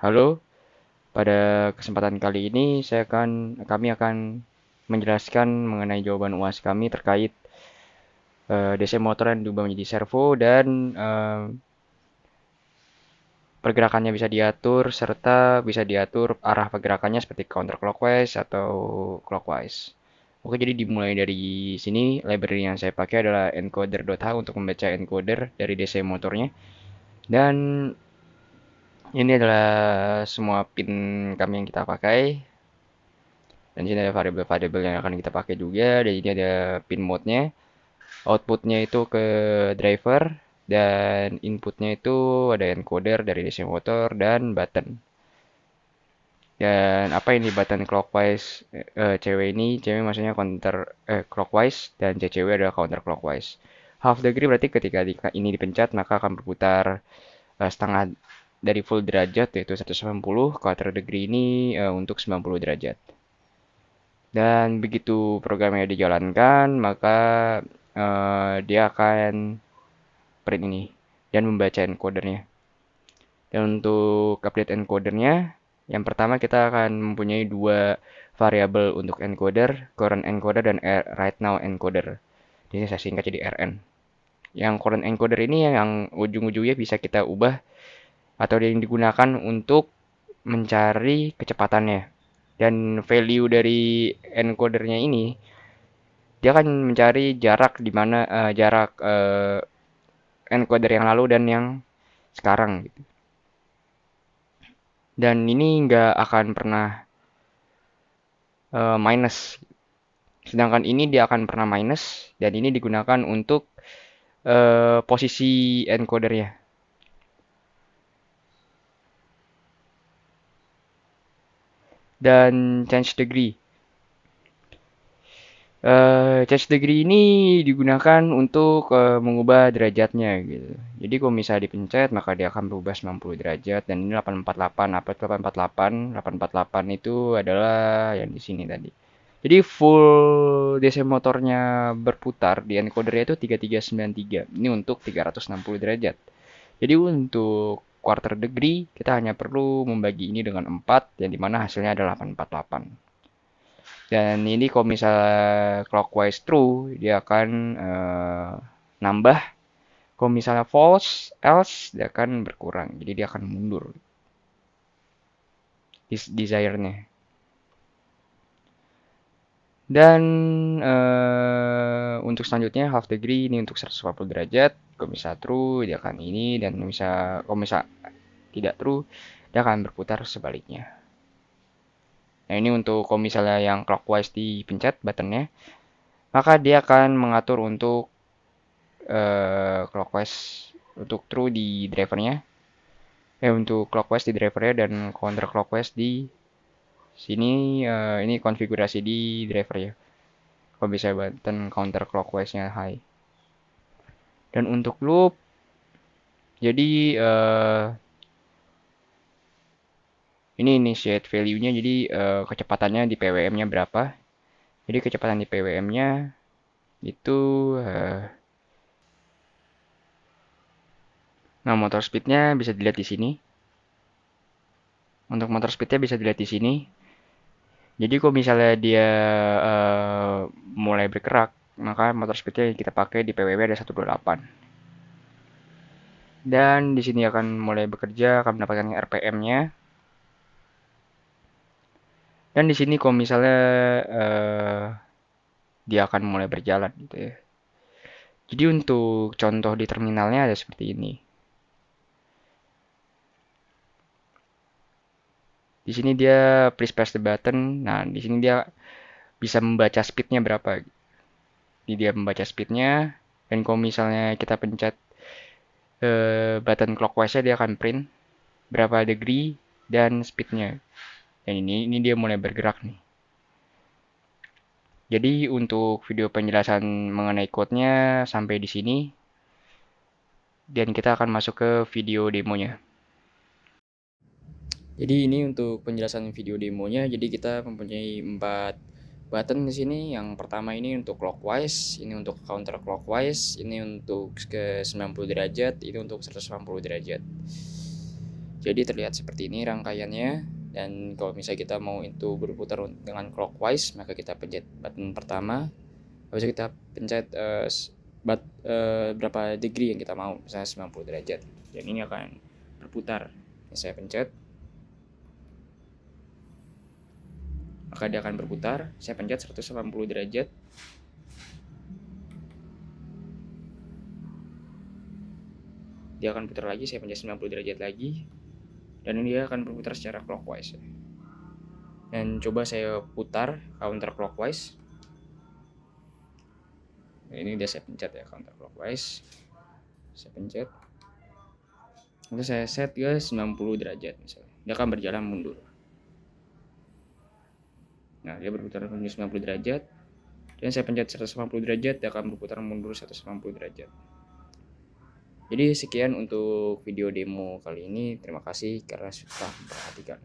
Halo, pada kesempatan kali ini kami akan menjelaskan mengenai jawaban UAS kami terkait DC motor yang diubah menjadi servo dan pergerakannya bisa diatur serta bisa diatur arah pergerakannya seperti counterclockwise atau clockwise. Oke, jadi dimulai dari sini. Library yang saya pakai adalah encoder.h untuk membaca encoder dari DC motornya. Dan ini adalah semua pin kami yang kita pakai. Dan sini ada variabel-variabel yang akan kita pakai juga. Dan ini ada pin mode-nya. Outputnya itu ke driver. Dan inputnya itu ada encoder dari DC motor dan button. Dan apa ini button clockwise? CW maksudnya counter clockwise dan CCW adalah counter clockwise. Half degree berarti ketika ini dipencet maka akan berputar setengah dari full derajat yaitu 180. Quarter degree ini untuk 90 derajat. Dan begitu programnya dijalankan, maka dia akan print ini dan membaca encodernya. Dan untuk update encodernya, yang pertama kita akan mempunyai dua variabel untuk encoder, current encoder dan right now encoder. Ini saya singkat jadi RN. Yang current encoder ini yang ujung-ujungnya bisa kita ubah atau yang digunakan untuk mencari kecepatannya. Dan value dari encodernya ini dia akan mencari jarak di mana jarak encoder yang lalu dan yang sekarang gitu. Dan ini nggak akan pernah minus. Sedangkan ini dia akan pernah minus dan ini digunakan untuk posisi encodernya. Dan change degree. Change degree ini digunakan untuk mengubah derajatnya gitu. Jadi kalau misalnya dipencet maka dia akan berubah 90 derajat dan ini 848. Apa itu 848? 848 itu adalah yang di sini tadi. Jadi full DC motornya berputar di encodernya itu 3393. Ini untuk 360 derajat. Jadi untuk quarter degree kita hanya perlu membagi ini dengan 4 yang dimana hasilnya adalah 848. Dan ini kalau misalnya clockwise true, dia akan nambah. Kalau misalnya false, else, dia akan berkurang. Jadi dia akan mundur desire-nya. Dan untuk selanjutnya half degree ini untuk 140 derajat. Kalau misalnya true, dia akan ini. Dan kalau misalnya tidak true, dia akan berputar sebaliknya. Nah ini untuk kalau misalnya yang clockwise dipencet buttonnya, maka dia akan mengatur untuk clockwise untuk true di drivernya, untuk clockwise di drivernya dan counter clockwise di sini. Ini konfigurasi di driver ya. Kalau bisa button counter clockwise-nya high. Dan untuk loop, jadi ini initiate value-nya, jadi kecepatannya di PWM-nya berapa. Jadi kecepatan di PWM-nya itu nah motor speed-nya bisa dilihat di sini. Untuk motor speed-nya bisa dilihat di sini. Jadi kalau misalnya dia mulai bergerak, maka motor speed-nya yang kita pakai di PWW ada 128. Dan di sini akan mulai bekerja, akan mendapatkan RPM-nya. Dan di sini kalau misalnya dia akan mulai berjalan gitu ya. Jadi untuk contoh di terminalnya ada seperti ini. Di sini dia please press the button. Nah, di sini dia bisa membaca speednya berapa. Jadi dia membaca speednya. Dan kalau misalnya kita pencet button clockwise-nya dia akan print berapa degree dan speednya. Dan ini dia mulai bergerak nih. Jadi untuk video penjelasan mengenai code-nya sampai di sini. Dan kita akan masuk ke video demonya. Jadi ini untuk penjelasan video demonya. Jadi kita mempunyai 4 button di sini. Yang pertama ini untuk clockwise, ini untuk counter clockwise, ini untuk ke 90 derajat, ini untuk 180 derajat. Jadi terlihat seperti ini rangkaiannya. Dan kalau misalnya kita mau itu berputar dengan clockwise, maka kita pencet button pertama. Habis itu kita pencet berapa degree yang kita mau, misalnya 90 derajat. Dan ini akan berputar. Ini saya pencet, maka dia akan berputar. Saya pencet 180 derajat. Dia akan putar lagi, saya pencet 90 derajat lagi. Dan ini dia akan berputar secara clockwise. Dan coba saya putar counterclockwise. Nah, ini udah saya pencet ya counterclockwise. Saya pencet. Lalu saya set ke 90 derajat misalnya. Dia akan berjalan mundur. Nah, dia berputar menuju 90 derajat. Dan saya pencet 180 derajat, dia akan berputar mundur 180 derajat. Jadi sekian untuk video demo kali ini. Terima kasih karena sudah memperhatikan.